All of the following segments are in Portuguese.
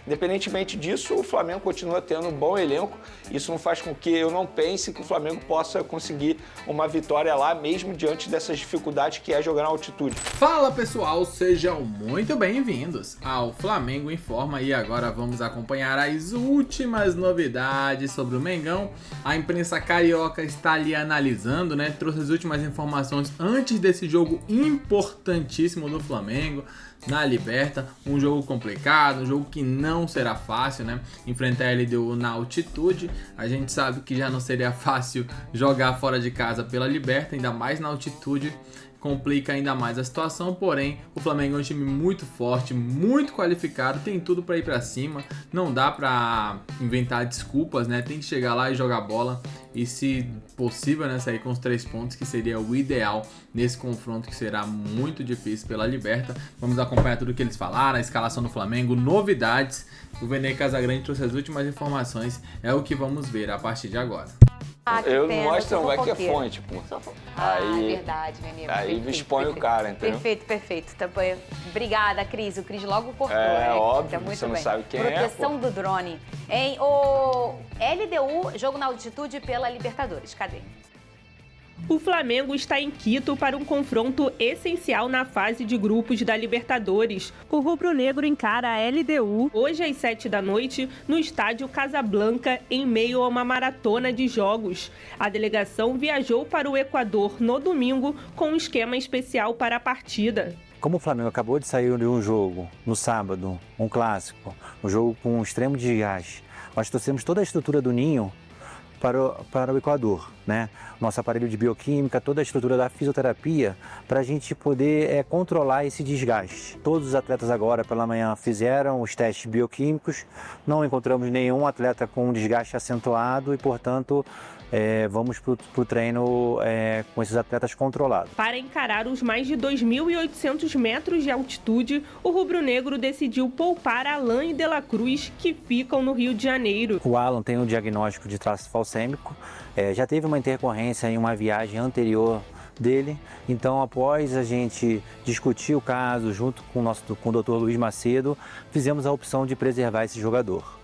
independentemente disso, o Flamengo continua tendo um bom elenco. Isso não faz com que eu não pense que o Flamengo possa conseguir uma vitória lá, mesmo diante dessas dificuldades que é jogar na altitude. Fala pessoal, sejam muito bem-vindos ao Flamengo Informa e agora vamos acompanhar as últimas novidades sobre o Mengão. A imprensa carioca está ali analisando, né? Trouxe as últimas informações antes desse jogo importantíssimo do Flamengo na Liberta, um jogo complicado, um jogo que não será fácil, né? Enfrentar a LDU na altitude, a gente sabe que já não seria fácil jogar fora de casa pela Liberta, ainda mais na altitude, complica ainda mais a situação, porém o Flamengo é um time muito forte, muito qualificado, tem tudo para ir para cima, não dá para inventar desculpas, né? Tem que chegar lá e jogar bola e, se possível, né, sair com os 3 pontos, que seria o ideal nesse confronto que será muito difícil pela Liberta. Vamos acompanhar tudo o que eles falaram, a escalação do Flamengo, novidades. O Vene Casagrande trouxe as últimas informações, é o que vamos ver a partir de agora. Eu não mostro, não vai que é fonte, pô. Aí, verdade, Vene. Aí expõe o cara, entendeu? Perfeito. Obrigada, Cris. O Cris logo cortou, né? Óbvio, tá muito você não sabe quem Proteção do drone. Hein? O LDU, jogo na altitude pela Libertadores. Cadê? O Flamengo está em Quito para um confronto essencial na fase de grupos da Libertadores. O rubro-negro encara a LDU hoje às 7 da noite no estádio Casablanca, em meio a uma maratona de jogos. A delegação viajou para o Equador no domingo com um esquema especial para a partida. Como o Flamengo acabou de sair de um jogo no sábado, um clássico, um jogo com um extremo desgaste, nós trouxemos toda a estrutura do Ninho para o Equador, né? Nosso aparelho de bioquímica, toda a estrutura da fisioterapia, para a gente poder controlar esse desgaste. Todos os atletas agora pela manhã fizeram os testes bioquímicos, não encontramos nenhum atleta com um desgaste acentuado e, portanto, vamos para o treino com esses atletas controlados. Para encarar os mais de 2.800 metros de altitude, o rubro-negro decidiu poupar Alan e De La Cruz, que ficam no Rio de Janeiro. O Alan tem um diagnóstico de traço falcêmico, já teve uma intercorrência em uma viagem anterior dele, então após a gente discutir o caso junto com o Dr. Luiz Macedo, fizemos a opção de preservar esse jogador.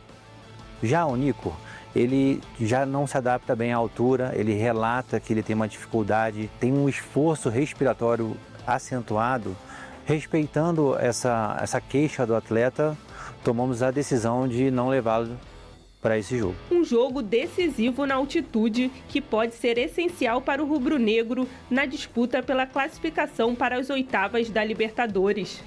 Já o Nico, ele já não se adapta bem à altura, ele relata que ele tem uma dificuldade, tem um esforço respiratório acentuado. Respeitando essa queixa do atleta, tomamos a decisão de não levá-lo para esse jogo. Um jogo decisivo na altitude que pode ser essencial para o rubro-negro na disputa pela classificação para as oitavas da Libertadores.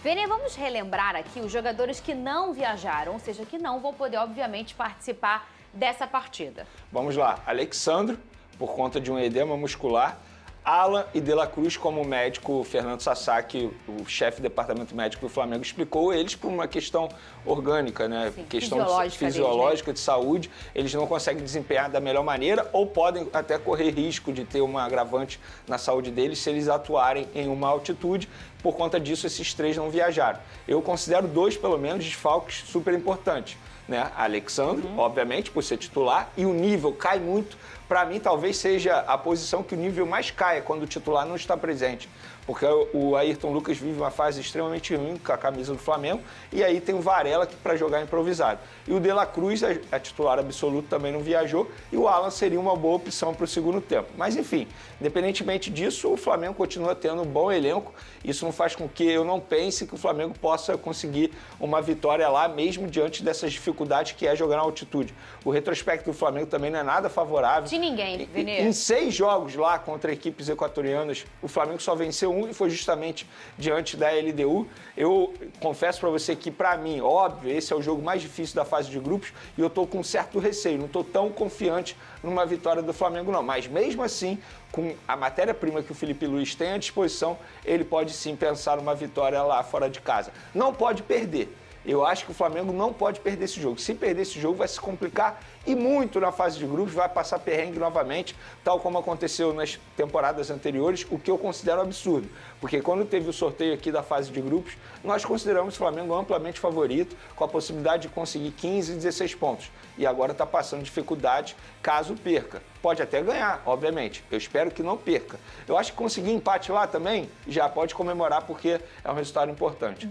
Vene, vamos relembrar aqui os jogadores que não viajaram, ou seja, que não vão poder, obviamente, participar dessa partida. Vamos lá. Alexandro, por conta de um edema muscular. Alan e De La Cruz, como o médico Fernando Sasaki, o chefe do departamento médico do Flamengo, explicou, eles por uma questão orgânica, né? Sim, questão fisiológica deles, né? De saúde, eles não conseguem desempenhar da melhor maneira ou podem até correr risco de ter uma agravante na saúde deles se eles atuarem em uma altitude. Por conta disso, esses 3 não viajaram. Eu considero 2, pelo menos, desfalques super importantes, né? Alexandre, obviamente, por ser titular, e o nível cai muito. Para mim, talvez seja a posição que o nível mais caia quando o titular não está presente. Porque o Ayrton Lucas vive uma fase extremamente ruim com a camisa do Flamengo, e aí tem o Varela para jogar improvisado. E o De La Cruz, a titular absoluto, também não viajou, e o Alan seria uma boa opção para o segundo tempo. Mas enfim, independentemente disso, o Flamengo continua tendo um bom elenco. Isso não faz com que eu não pense que o Flamengo possa conseguir uma vitória lá, mesmo diante dessas dificuldades que é jogar na altitude. O retrospecto do Flamengo também não é nada favorável. De ninguém, Vene. Em 6 jogos lá contra equipes equatorianas, o Flamengo só venceu um e foi justamente diante da LDU. Eu confesso para você que, para mim, óbvio, esse é o jogo mais difícil da fase de grupos e eu estou com certo receio, não estou tão confiante numa vitória do Flamengo, não. Mas mesmo assim, com a matéria-prima que o Felipe Luiz tem à disposição, ele pode sim pensar numa vitória lá fora de casa. Não pode perder. Eu acho que o Flamengo não pode perder esse jogo. Se perder esse jogo, vai se complicar e muito na fase de grupos, vai passar perrengue novamente, tal como aconteceu nas temporadas anteriores, o que eu considero absurdo. Porque quando teve o sorteio aqui da fase de grupos, nós consideramos o Flamengo amplamente favorito, com a possibilidade de conseguir 15 e 16 pontos. E agora está passando dificuldade caso perca. pode até ganhar, obviamente. Eu espero que não perca. Eu acho que conseguir empate lá também já pode comemorar, porque é um resultado importante.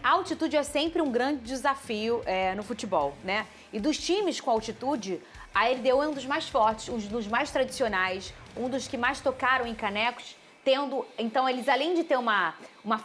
A altitude é sempre um grande desafio no futebol, né? E dos times com altitude, a LDU é um dos mais fortes, um dos mais tradicionais, um dos que mais tocaram em canecos, então eles, além de ter uma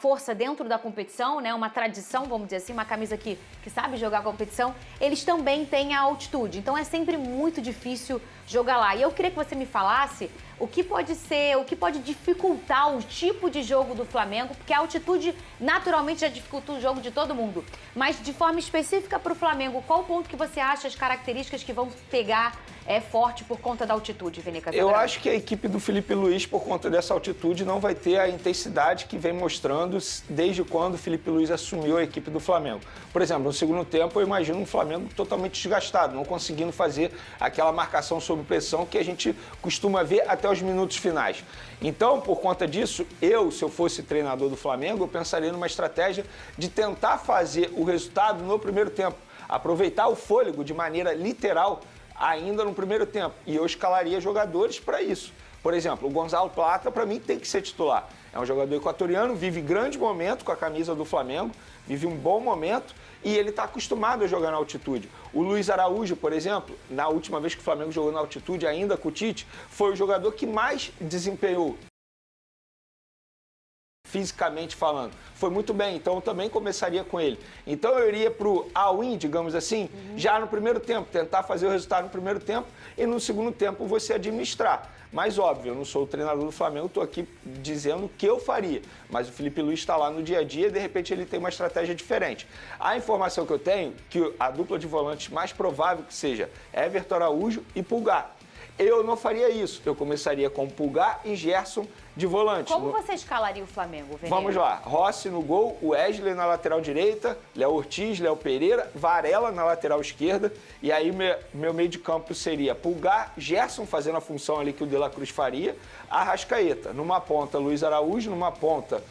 força dentro da competição, né, uma tradição, vamos dizer assim, uma camisa que sabe jogar competição, eles também têm a altitude. Então é sempre muito difícil jogar lá. E eu queria que você me falasse o que pode dificultar o tipo de jogo do Flamengo, porque a altitude naturalmente já dificulta o jogo de todo mundo. Mas de forma específica para o Flamengo, qual o ponto que você acha, as características que vão pegar forte por conta da altitude, Vene Casagrande? Eu acho que a equipe do Felipe Luiz, por conta dessa altitude, não vai ter a intensidade que vem mostrando desde quando o Felipe Luiz assumiu a equipe do Flamengo. Por exemplo, no segundo tempo, eu imagino um Flamengo totalmente desgastado, não conseguindo fazer aquela marcação sob pressão que a gente costuma ver até os minutos finais. Então, por conta disso, se eu fosse treinador do Flamengo, eu pensaria numa estratégia de tentar fazer o resultado no primeiro tempo, aproveitar o fôlego de maneira literal ainda no primeiro tempo. E eu escalaria jogadores para isso. Por exemplo, o Gonzalo Plata, para mim, tem que ser titular. É um jogador equatoriano, vive grande momento com a camisa do Flamengo, vive um bom momento e ele está acostumado a jogar na altitude. O Luiz Araújo, por exemplo, na última vez que o Flamengo jogou na altitude, ainda com o Tite, foi o jogador que mais desempenhou, fisicamente falando. Foi muito bem, então eu também começaria com ele. Então eu iria para o all-in, digamos assim, já no primeiro tempo, tentar fazer o resultado no primeiro tempo e no segundo tempo você administrar. Mas óbvio, eu não sou o treinador do Flamengo, estou aqui dizendo o que eu faria. Mas o Felipe Luiz está lá no dia a dia e de repente ele tem uma estratégia diferente. A informação que eu tenho, que a dupla de volantes mais provável que seja Everton Araújo e Pulgar. Eu não faria isso. Eu começaria com Pulgar e Gerson de volante. Como você escalaria o Flamengo, Vene? Vamos lá. Rossi no gol, Wesley na lateral direita, Léo Ortiz, Léo Pereira, Varela na lateral esquerda. E aí meu meio de campo seria Pulgar, Gerson fazendo a função ali que o De La Cruz faria, Arrascaeta. Numa ponta, Luiz Araújo, numa ponta,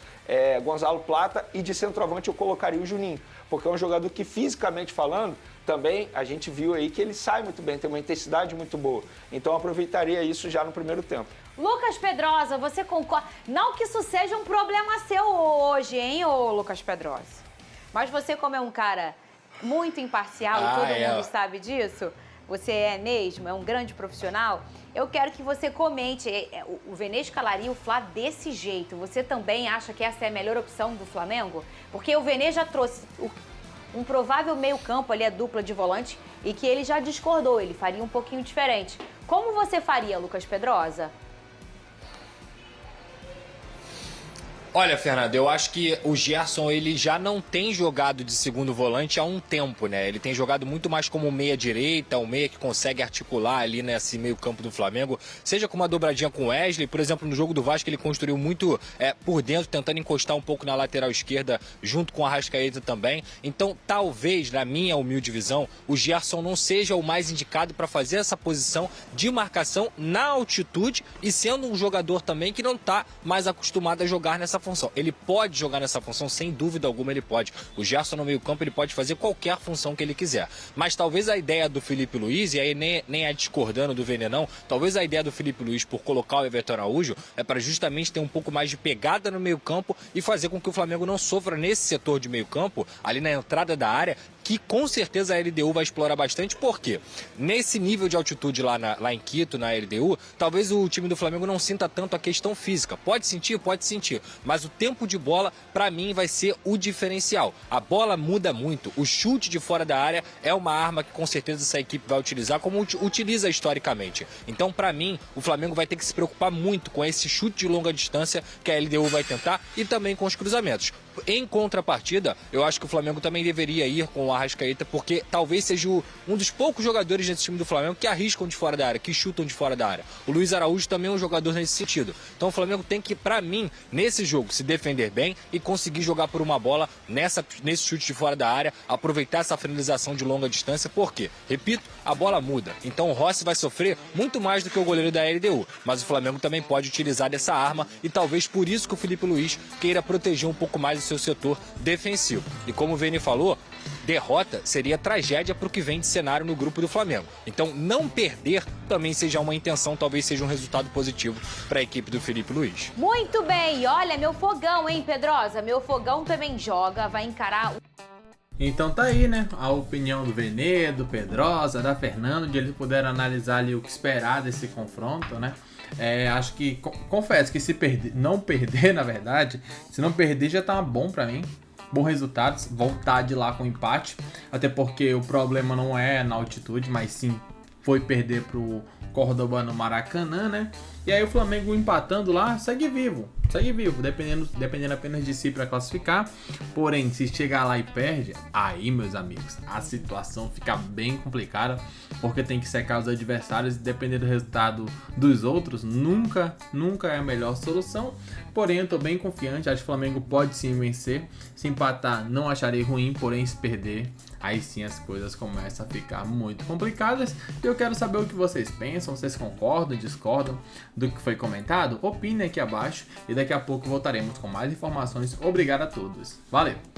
Gonzalo Plata, e de centroavante eu colocaria o Juninho. Porque é um jogador que, fisicamente falando, também a gente viu aí que ele sai muito bem, tem uma intensidade muito boa. Então eu aproveitaria isso já no primeiro tempo. Lucas Pedrosa, você concorda? Não que isso seja um problema seu hoje, hein, ô Lucas Pedrosa? Mas você, como é um cara muito imparcial, e todo mundo sabe disso, você é mesmo, é um grande profissional, eu quero que você comente. O Vene escalaria o Fla desse jeito. Você também acha que essa é a melhor opção do Flamengo? Porque o Vene já trouxe um provável meio-campo ali, a dupla de volante, e que ele já discordou, ele faria um pouquinho diferente. Como você faria, Lucas Pedrosa? Olha, Fernando, eu acho que o Gerson, ele já não tem jogado de segundo volante há um tempo, né? Ele tem jogado muito mais como meia-direita, um meia que consegue articular ali nesse meio-campo do Flamengo, seja com uma dobradinha com o Wesley, por exemplo, no jogo do Vasco ele construiu muito por dentro, tentando encostar um pouco na lateral esquerda, junto com a Arrascaeta também. Então, talvez, na minha humilde visão, o Gerson não seja o mais indicado para fazer essa posição de marcação na altitude e sendo um jogador também que não está mais acostumado a jogar nessa função. Ele pode jogar nessa função, sem dúvida alguma ele pode. O Gerson no meio campo ele pode fazer qualquer função que ele quiser. Mas talvez a ideia do Felipe Luiz, e aí nem é discordando do Venenão, talvez a ideia do Felipe Luiz por colocar o Everton Araújo é para justamente ter um pouco mais de pegada no meio campo e fazer com que o Flamengo não sofra nesse setor de meio campo, ali na entrada da área, que com certeza a LDU vai explorar bastante, porque nesse nível de altitude lá em Quito, na LDU, talvez o time do Flamengo não sinta tanto a questão física. Pode sentir, mas o tempo de bola, para mim, vai ser o diferencial. A bola muda muito, o chute de fora da área é uma arma que com certeza essa equipe vai utilizar, como utiliza historicamente. Então, para mim, o Flamengo vai ter que se preocupar muito com esse chute de longa distância que a LDU vai tentar e também com os cruzamentos. Em contrapartida, eu acho que o Flamengo também deveria ir com o Arrascaeta, porque talvez seja um dos poucos jogadores nesse time do Flamengo que arriscam de fora da área, que chutam de fora da área. O Luiz Araújo também é um jogador nesse sentido. Então o Flamengo tem que, para mim, nesse jogo, se defender bem e conseguir jogar por uma bola nesse chute de fora da área, aproveitar essa finalização de longa distância, porque, repito, a bola muda. Então o Rossi vai sofrer muito mais do que o goleiro da LDU, mas o Flamengo também pode utilizar dessa arma e talvez por isso que o Felipe Luiz queira proteger um pouco mais o seu setor defensivo. E como o Vini falou, derrota seria tragédia para o que vem de cenário no grupo do Flamengo. Então, não perder também seja uma intenção, talvez seja um resultado positivo para a equipe do Felipe Luiz. Muito bem, olha, meu fogão, hein, Pedrosa? Meu fogão também joga, vai encarar... Então tá aí, né? A opinião do Vene, do Pedrosa, da Fernanda, onde eles puderam analisar ali o que esperar desse confronto, né? Acho que, confesso que se não perder, na verdade, se não perder já tá bom pra mim. Bom resultado, voltar de lá com empate, até porque o problema não é na altitude, mas sim foi perder pro Córdoba no Maracanã, né? E aí o Flamengo empatando lá, segue vivo, dependendo apenas de si para classificar. Porém, se chegar lá e perde, aí, meus amigos, a situação fica bem complicada, porque tem que secar os adversários e depender do resultado dos outros, nunca é a melhor solução. Porém, eu tô bem confiante, acho que o Flamengo pode sim vencer. Se empatar, não acharei ruim, porém se perder, aí sim as coisas começam a ficar muito complicadas. E eu quero saber o que vocês pensam, vocês concordam, discordam do que foi comentado? Opinem aqui abaixo e daqui a pouco voltaremos com mais informações. Obrigado a todos. Valeu!